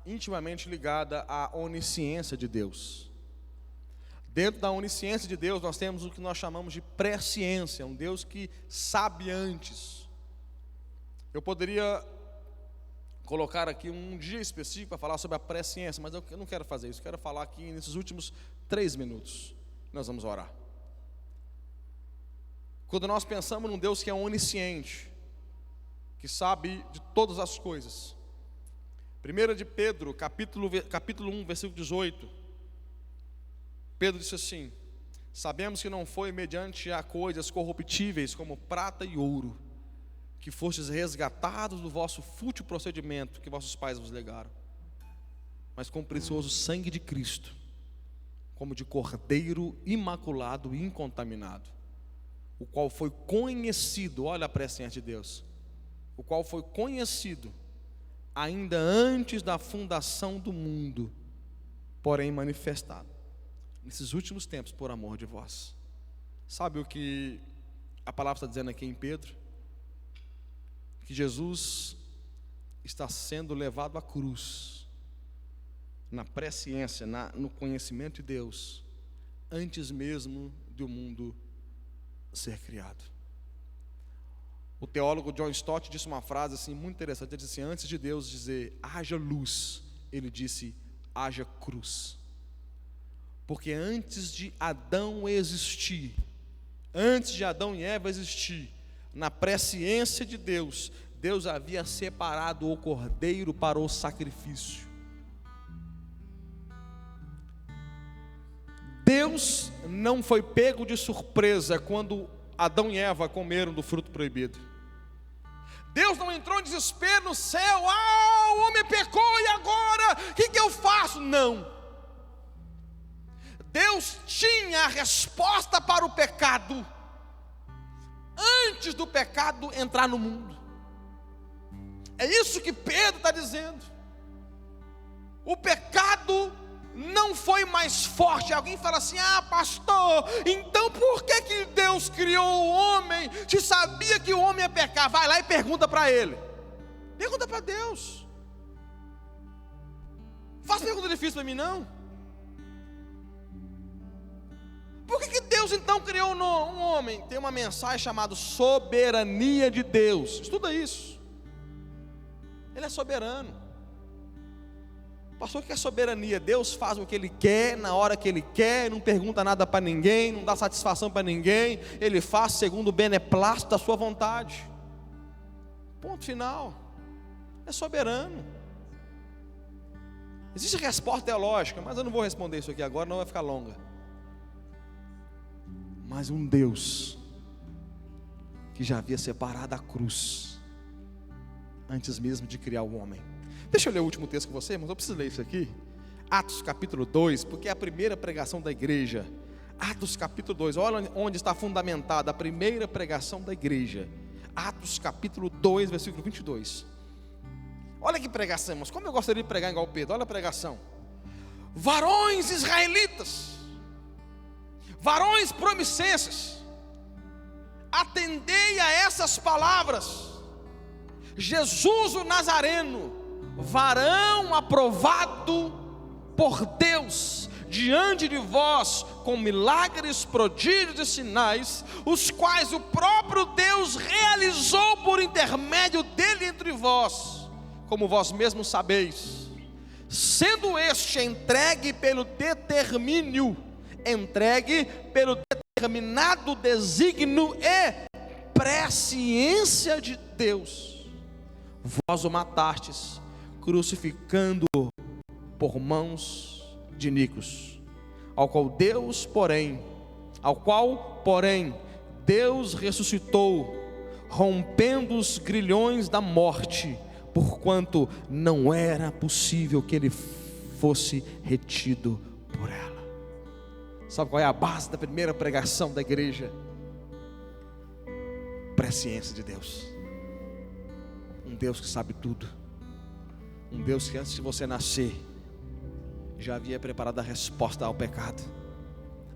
intimamente ligada à onisciência de Deus. Dentro da onisciência de Deus, nós temos o que nós chamamos de presciência, um Deus que sabe antes. Eu poderia colocar aqui um dia específico para falar sobre a presciência, mas eu não quero fazer isso, quero falar aqui nesses últimos 3 minutos, nós vamos orar. Quando nós pensamos num Deus que é onisciente, que sabe de todas as coisas, 1 de Pedro, capítulo 1, versículo 18, Pedro disse assim: sabemos que não foi mediante a coisas corruptíveis como prata e ouro, que fostes resgatados do vosso fútil procedimento que vossos pais vos legaram, mas com o precioso sangue de Cristo, como de cordeiro imaculado e incontaminado, o qual foi conhecido, olha a presciência de Deus, o qual foi conhecido ainda antes da fundação do mundo, porém manifestado nesses últimos tempos por amor de vós. Sabe o que a palavra está dizendo aqui em Pedro? Que Jesus está sendo levado à cruz, na presciência, no conhecimento de Deus, antes mesmo do mundo ser criado. O teólogo John Stott disse uma frase assim muito interessante. Ele disse assim: antes de Deus dizer haja luz, ele disse haja cruz. Porque antes de Adão existir, antes de Adão e Eva existir, na presciência de Deus, Deus havia separado o cordeiro para o sacrifício. Deus não foi pego de surpresa quando Adão e Eva comeram do fruto proibido. Deus não entrou em desespero no céu: o homem pecou e agora, o que eu faço? Não. Deus tinha a resposta para o pecado antes do pecado entrar no mundo. É isso que Pedro está dizendo. O pecado não foi mais forte. Alguém fala assim: pastor, então por que Deus criou o homem se sabia que o homem ia pecar? Vai lá e pergunta para ele. Pergunta para Deus. Faz pergunta difícil para mim não. Por que Deus então criou um homem? Tem uma mensagem chamada soberania de Deus. Estuda isso. Ele é soberano. Pastor, o que é soberania? Deus faz o que Ele quer, na hora que Ele quer, não pergunta nada para ninguém, não dá satisfação para ninguém, Ele faz segundo o beneplácito da sua vontade. Ponto final. É soberano. Existe resposta teológica, mas eu não vou responder isso aqui agora, não vai ficar longa. Mas um Deus que já havia separado a cruz antes mesmo de criar o homem. Deixa eu ler o último texto com você, irmãos. Eu preciso ler isso aqui. Atos capítulo 2, porque é a primeira pregação da igreja. Atos capítulo 2, olha onde está fundamentada a primeira pregação da igreja. Atos capítulo 2, versículo 22. Olha que pregação, irmãos. Como eu gostaria de pregar igual Pedro. Olha a pregação. Varões israelitas, varões promiscenses, atendei a essas palavras. Jesus o Nazareno, varão aprovado por Deus diante de vós, com milagres, prodígios e sinais, os quais o próprio Deus realizou por intermédio dele entre vós, como vós mesmos sabeis. sendo este entregue pelo determinado desígnio e presciência de Deus, vós o matastes, crucificando-o por mãos de iníquos, ao qual, porém, Deus ressuscitou, rompendo os grilhões da morte, porquanto não era possível que ele fosse retido por ela. Sabe qual é a base da primeira pregação da igreja? Presciência de Deus. Um Deus que sabe tudo. Um Deus que antes de você nascer já havia preparado a resposta ao pecado.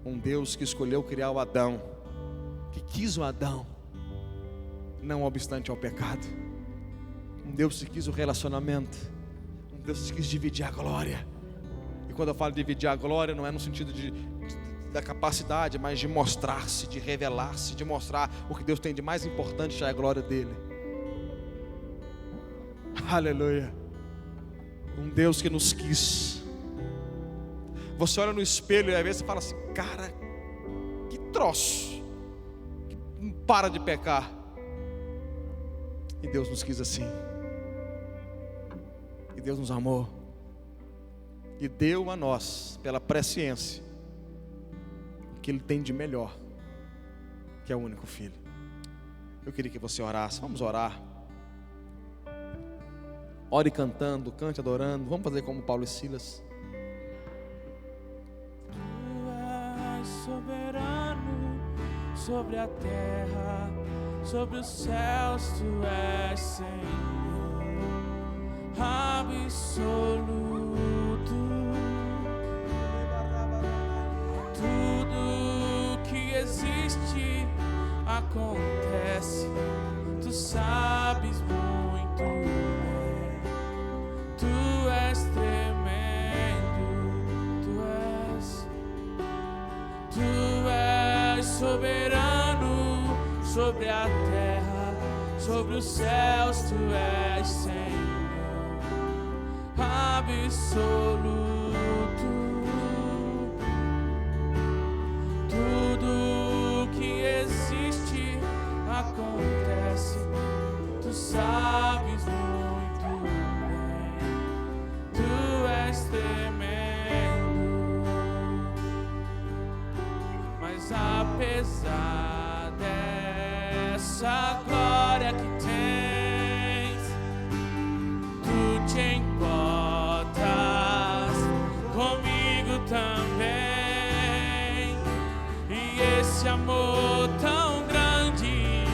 Um Deus que escolheu criar o Adão, que quis o Adão, não obstante ao pecado. Um Deus que quis o relacionamento. Um Deus que quis dividir a glória. E quando eu falo de dividir a glória, não é no sentido da capacidade, mas de mostrar-se, de revelar-se, de mostrar o que Deus tem de mais importante, já é a glória dele. Aleluia. Um Deus que nos quis. Você olha no espelho e às vezes você fala assim: cara, que troço, que não para de pecar. E Deus nos quis assim. E Deus nos amou e deu a nós, pela presciência, o que Ele tem de melhor, que é o único Filho. Eu queria que você orasse. Vamos orar. Ore cantando, cante adorando. Vamos fazer como Paulo e Silas. Tu és soberano sobre a terra, sobre os céus. Tu és Senhor absoluto. Tudo que existe acontece. Tu sabes muito bem. Tu és tremendo. Tu és soberano sobre a terra, sobre os céus. Tu és Senhor absoluto. Tudo que existe acontece. Tu sabes muito bem. Tu és tremendo. Mas apesar dessa glória que tens, tu te importas comigo também. E esse amor tão grande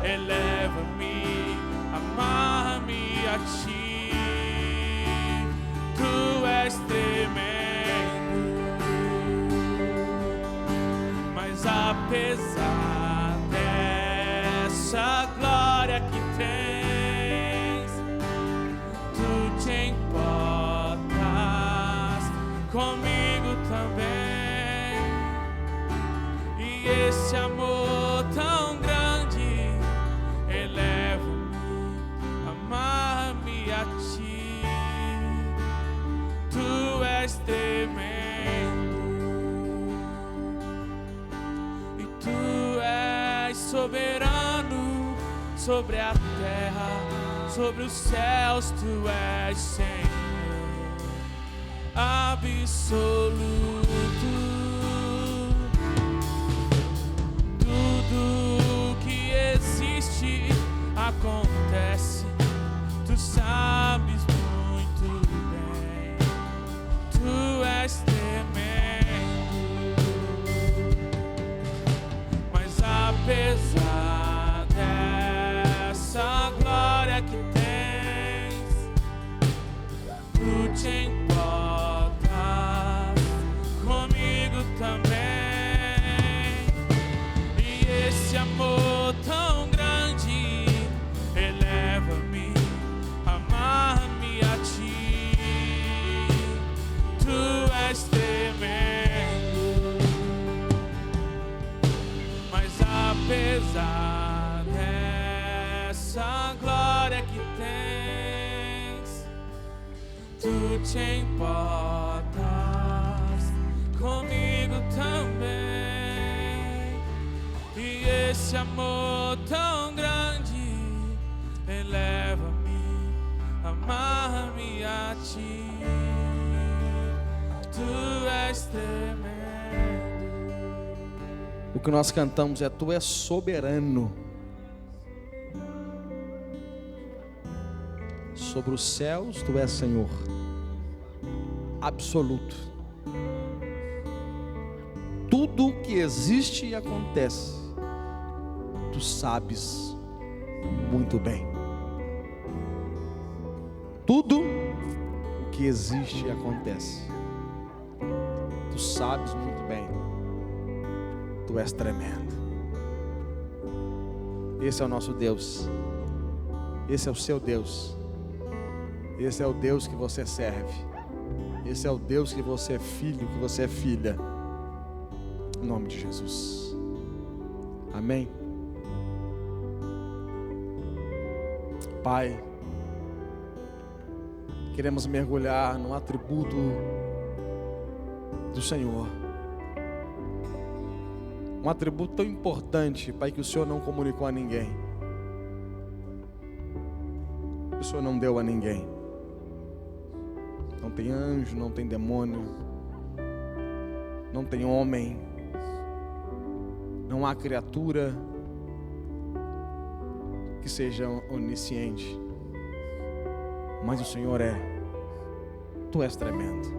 eleva-me, amarra-me a ti. Tu és tremendo. Mas apesar dessa glória que tens, tu te importas comigo também. E esse amor tão grande eleva-me, amarra-me a ti. Tu és tremendo. E tu és soberano sobre a terra, sobre os céus. Tu és Senhor absoluto. Tudo que existe acontece. Tu sabes muito bem. Tu és tremendo. Mas apesar dessa glória que tens, tu te importas comigo te importas comigo também. E esse amor tão grande eleva-me, amar-me a ti. Tu és tremendo. O que nós cantamos é: Tu és soberano sobre os céus, Tu és Senhor absoluto. Tudo que existe e acontece, Tu sabes muito bem. Tudo o que existe e acontece, Tu sabes muito bem. Tu és tremendo. Esse é o nosso Deus. Esse é o seu Deus. Esse é o Deus que você serve. Esse é o Deus que você é filho, que você é filha. Em nome de Jesus. Amém. Pai, queremos mergulhar no atributo do Senhor. Um atributo tão importante, Pai, que o Senhor não comunicou a ninguém. O Senhor não deu a ninguém. Não tem anjo, não tem demônio, não tem homem, não há criatura que seja onisciente. Mas o Senhor é. Tu és tremendo.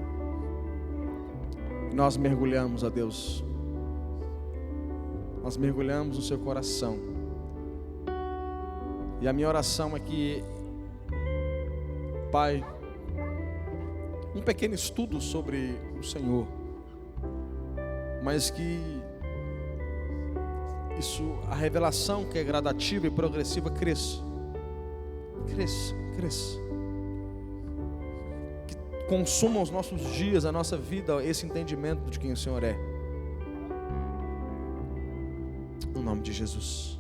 Nós mergulhamos, ó Deus. Nós mergulhamos no seu coração. E a minha oração é que, Pai, um pequeno estudo sobre o Senhor, mas que isso, a revelação que é gradativa e progressiva, cresça. Que consuma os nossos dias, a nossa vida, esse entendimento de quem o Senhor é. Em nome de Jesus.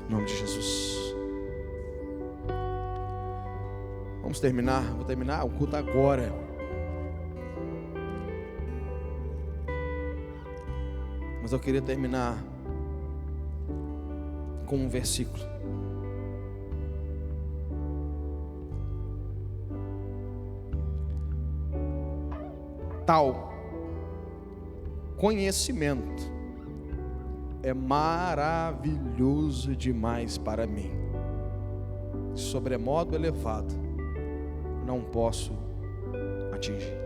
Em nome de Jesus. Vamos terminar. Vou terminar o culto agora. Mas eu queria terminar com um versículo. Tal conhecimento é maravilhoso demais para mim, sobremodo elevado, não posso atingir.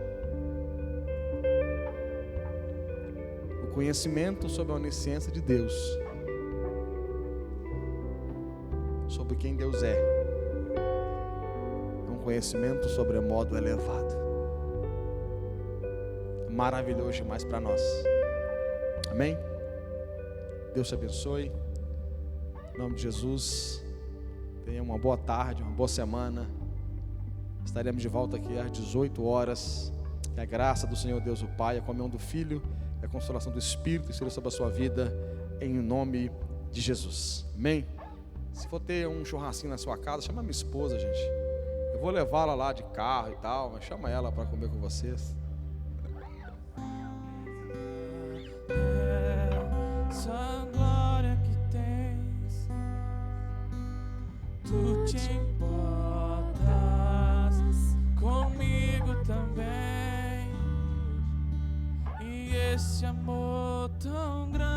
O conhecimento sobre a onisciência de Deus, sobre quem Deus é um conhecimento sobremodo elevado, maravilhoso demais para nós. Amém? Deus te abençoe. Em nome de Jesus. Tenha uma boa tarde, uma boa semana. Estaremos de volta aqui às 18 horas. Que a graça do Senhor Deus o Pai, a comunhão do Filho, a consolação do Espírito esteja sobre a sua vida, em nome de Jesus. Amém? Se for ter um churrasquinho na sua casa, chama minha esposa, gente. Eu vou levá-la lá de carro e tal, mas chama ela para comer com vocês. Essa glória que tens, tu te importas comigo também. E esse amor tão grande